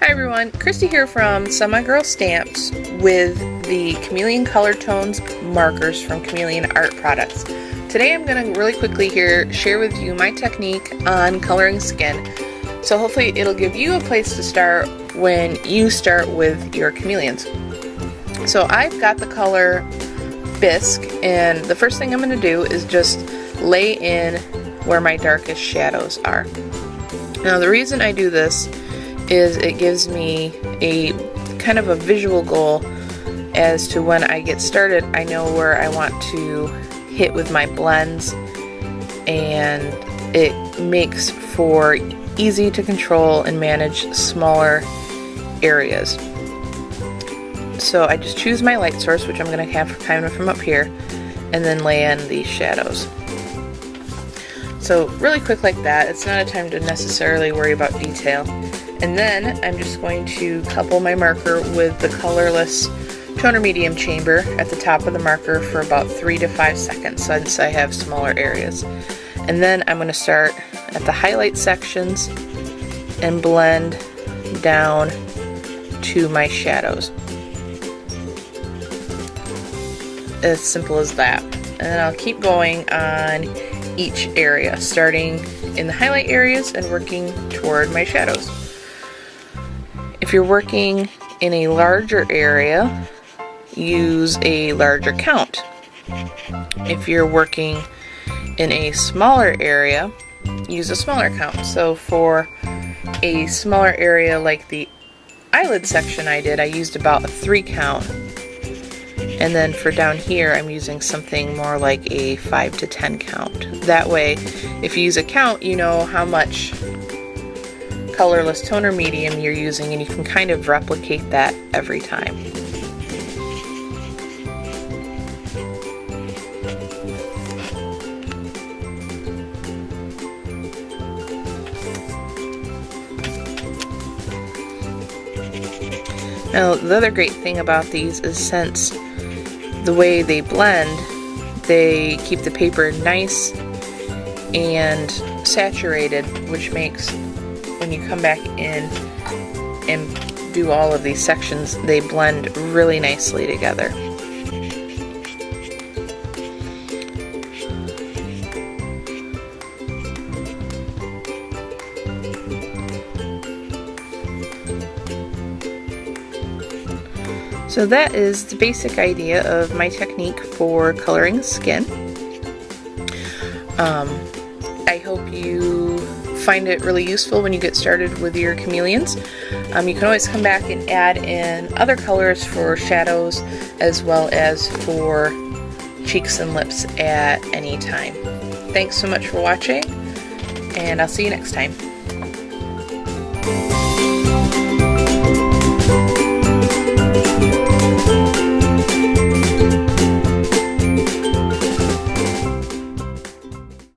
Hi everyone, Kristy here from Semi Girl Stamps with the Chameleon Color Tones markers from Chameleon Art Products. Today I'm going to really quickly here share with you my technique on coloring skin. So hopefully it'll give you a place to start when you start with your chameleons. So I've got the color Bisque, and the first thing I'm going to do is just lay in where my darkest shadows are. Now the reason I do this is it gives me a kind of a visual goal as to when I get started. I know where I want to hit with my blends, and it makes for easy to control and manage smaller areas. So I just choose my light source, which I'm going to have kind of from up here, and then lay in these shadows. So really quick like that. It's not a time to necessarily worry about detail. And then I'm just going to couple my marker with the colorless toner medium chamber at the top of the marker for about 3 to 5 seconds since I have smaller areas. And then I'm going to start at the highlight sections and blend down to my shadows. As simple as that. And then I'll keep going on each area, starting in the highlight areas and working toward my shadows. If you're working in a larger area, use a larger count. If you're working in a smaller area, use a smaller count. So for a smaller area like the eyelid section I used about a 3 count. And then for down here, I'm using something more like a 5 to 10 count. That way, if you use a count, you know how much colorless toner medium you're using, and you can kind of replicate that every time. Now, the other great thing about these is since the way they blend, they keep the paper nice and saturated, which makes when you come back in and do all of these sections, they blend really nicely together. So that is the basic idea of my technique for coloring skin. I hope you find it really useful when you get started with your chameleons. You can always come back and add in other colors for shadows as well as for cheeks and lips at any time. Thanks so much for watching, and I'll see you next time.